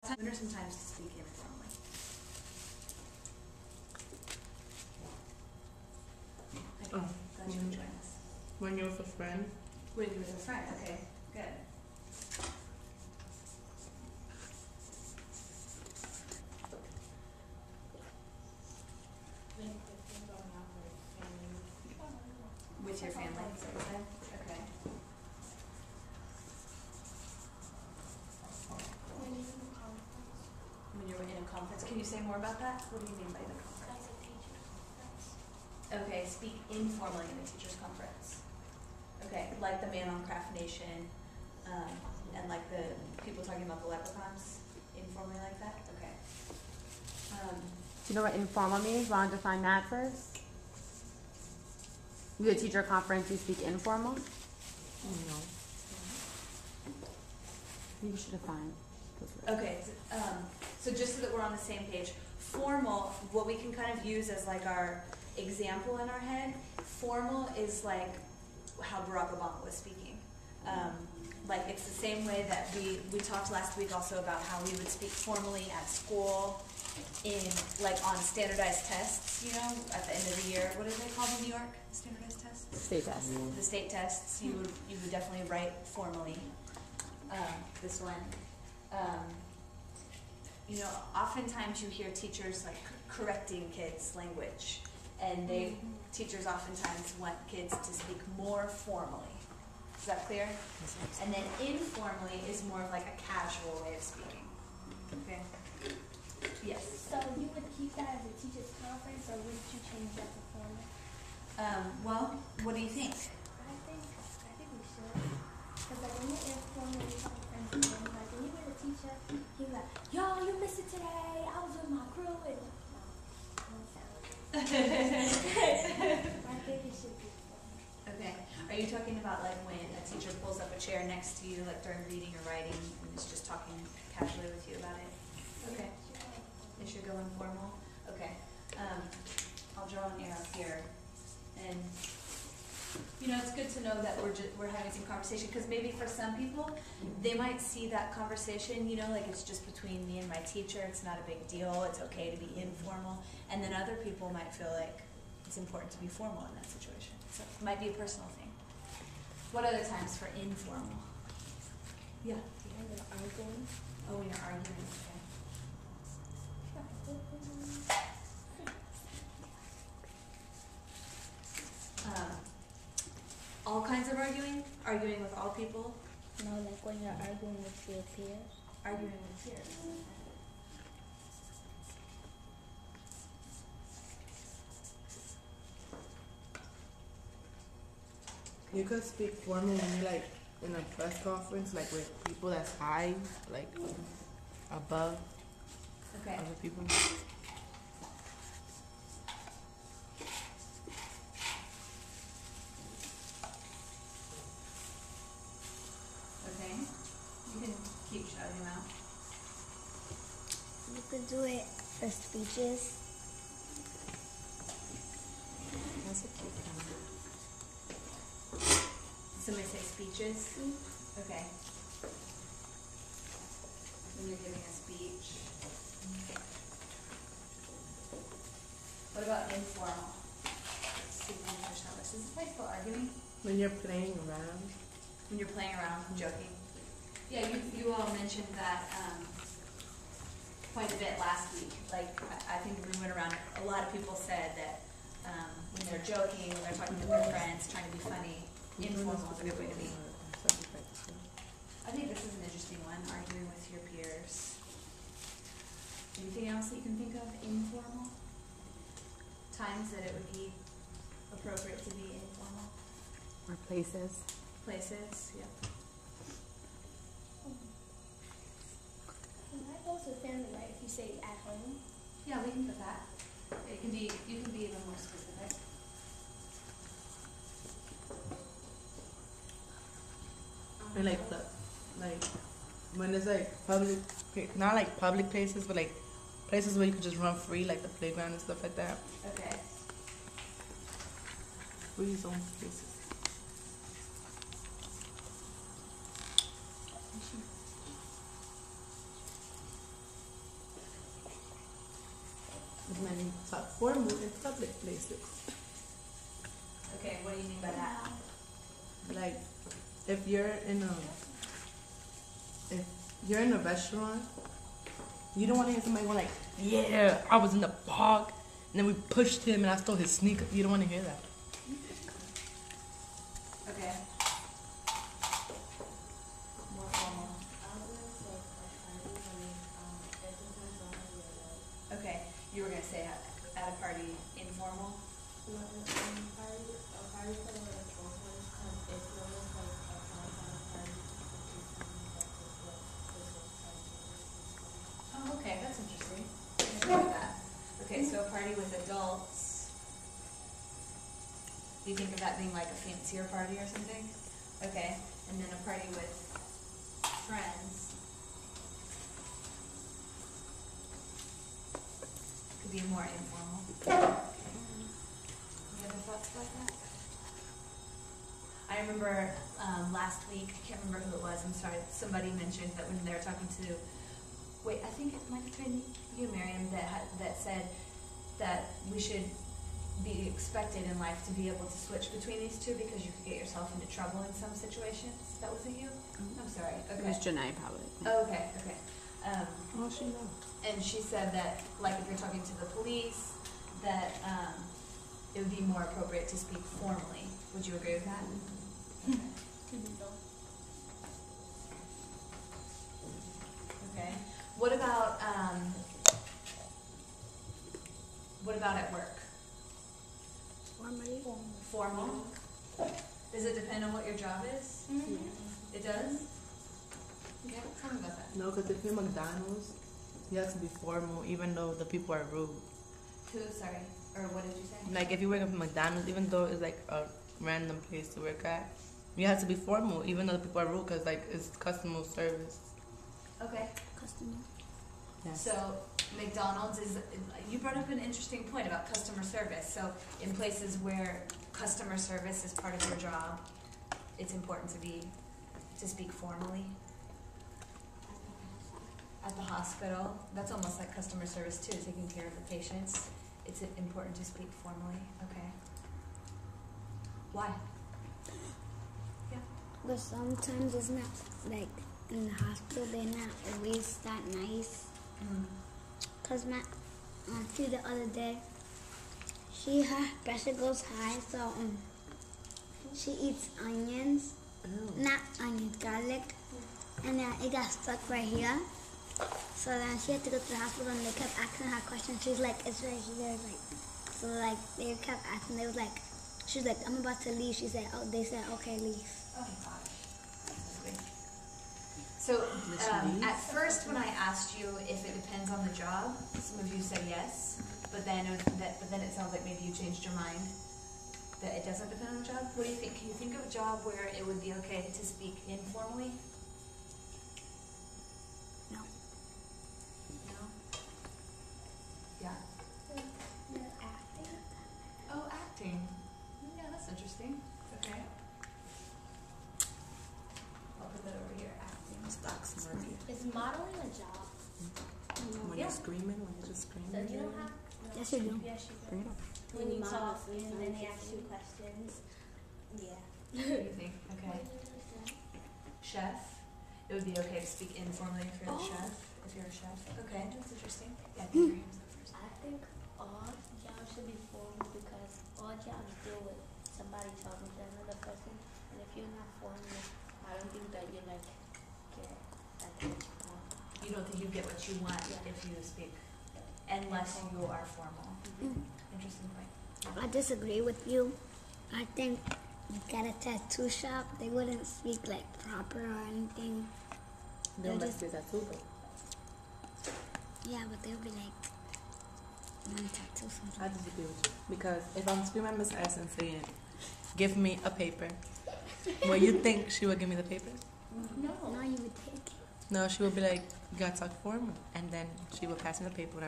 Or sometimes to speak informally. Okay, glad you could join us. When you're with a friend? When you're with a friend, okay, good. With your family, is that what you said? Okay. When you're in a conference, can you say more about that? What do you mean by the conference? Okay, speak informally in a teacher's conference. Okay, like the Man on Craft Nation, and like the people talking about the leprechauns, informally like that? Okay. Do you know what informal means? Want to define that first? You do a teacher conference, you speak informal? No. You should define. Okay, so just so that we're on the same page, formal, what we can kind of use as like our example in our head, formal is like how Barack Obama was speaking. Like it's the same way that we talked last week also about how we would speak formally at school in like on standardized tests, you know, at the end of the year. What are they called in New York? Standardized tests? State test. The state tests, you would definitely write formally. This one. You know, oftentimes you hear teachers like correcting kids' language, and teachers oftentimes want kids to speak more formally. Is that clear? And then informally is more of like a casual way of speaking. Okay. Yes. So you would keep that as a teacher's conference, or would you change that to formal? Well, what do you think? I think we should. Because like when you're informal, you talk to friends and then like when you meet a teacher, he's like, "Yo, you missed it today. I was with my crew." And don't sound like I think it should be formal. Okay. Are you talking about like when a teacher pulls up a chair next to you, like during reading or writing, and is just talking casually with you about it? Okay. It should go informal. Okay. I'll draw an arrow here, and you know it's good to know that we're having some conversation, because maybe for some people they might see that conversation, you know, like it's just between me and my teacher. It's not a big deal. It's okay to be informal, and then other people might feel like it's important to be formal in that situation. So it might be a personal thing. What other times for informal? Yeah. When you're arguing. Oh, when you're arguing. Okay. All kinds of arguing? Arguing with all people? No, like when you're arguing with your peers. Arguing with peers. You could speak formal when you're like in a press conference, like with people that's high, like above Okay. other people. Okay. You can keep shouting them out. You could do it for speeches. That's a cute one. Somebody say speeches? Okay. When you're giving a speech. What about informal? Let's see if we can finish that list. Is this place for arguing? When you're playing around. When you're playing around, joking. Yeah, you all mentioned that quite a bit last week. Like, I think we went around, a lot of people said that when they're joking, when they're talking to their friends, trying to be funny, informal is a good way to be. I think this is an interesting one, arguing with your peers. Anything else that you can think of, informal? Times that it would be appropriate to be informal? Or places. Places, yep. And that goes with family, right? If you say at home. Yeah, we can put that. It can be, you can be even more specific. And like when there's like public, not like public places, but like places where you could just run free, like the playground and stuff like that. Okay. Free zone places. It's not even talk formal in public places. Okay, what do you mean by that? Like, if you're in a restaurant, you don't want to hear somebody going like, "Yeah, I was in the park, and then we pushed him, and I stole his sneaker." You don't want to hear that. Okay. More formal. Okay, you were gonna say at a party informal? Oh, okay, that's interesting. I never heard that. Okay, so a party with adults. Do you think of that being like a fancier party or something? Okay, and then a party with friends. Could be more informal. Any other thoughts about that? I remember last week, I can't remember who it was, I'm sorry, somebody mentioned that when they were talking to, wait, I think it might have been you, Miriam, that said that we should be expected in life to be able to switch between these two because you could get yourself into trouble in some situations. That wasn't you? I'm sorry. It Okay. was Janae probably. Oh, okay, okay. Oh, she knows. And she said that, like, if you're talking to the police, that it would be more appropriate to speak formally. Would you agree with that? Okay. Okay. What about at work? Formal. Does it depend on what your job is? It does? Yeah, tell me about that. No, because if you're McDonald's, you have to be formal even though the people are rude. Who, sorry, or what did you say? Like if you work at McDonald's, even though it's like a random place to work at, you have to be formal even though the people are rude because like it's customer service. Okay. Customer. Yes. So McDonald's is, you brought up an interesting point about customer service. So in places where customer service is part of your job, it's important to speak formally. At the hospital, that's almost like customer service too, taking care of the patients. It's important to speak formally. Okay. Why? Yeah. But sometimes it's not, like, in the hospital, they're not always that nice. Because my auntie the other day, her pressure goes high, so she eats onions, not onions, garlic, and then it got stuck right here. So then she had to go to the hospital, and they kept asking her questions. She's like, "It's right here," like, so like they kept asking. They was like, she's like, "I'm about to leave." She said, "Oh," they said, "Okay, leave." Oh my gosh. That's sweet. So at first, when I asked you if it depends on the job, some of you said yes, but then it sounds like maybe you changed your mind that it doesn't depend on the job. What do you think? Can you think of a job where it would be okay to speak informally? No. No? Yeah. Acting. Oh, acting. Yeah, that's interesting. Okay. I'll put that over here. Acting. Stocks market. Is modeling a job? When Yeah. you're screaming, when you're just So screaming. you don't have. Yes, you do. Yes, you Bring do. it up. When you Model talk and then they sometimes. ask you questions. Yeah. What do you think? Okay. Chef. It would be okay to speak informally if you're a chef. If you're a chef. Okay, that's interesting. Yeah, I think Miriam's up first. I think all jobs should be formal because all jobs deal with somebody talking to another person. And if you're not formal, I don't think that you like get like what you want. You don't think you get what you want if you speak, unless you are formal. Interesting point. I disagree with you. I think at a tattoo shop, they wouldn't speak like proper or anything. They don't They'll like to get tattooed though. Yeah, but they'll be like, one tattoo I something. disagree with you because if I'm screaming at Miss S and saying, "Give me a paper," well, you think she would give me the paper? No. No, you would take it. No, she would be like, "You gotta talk formal," and then she would pass me the paper. Whatever.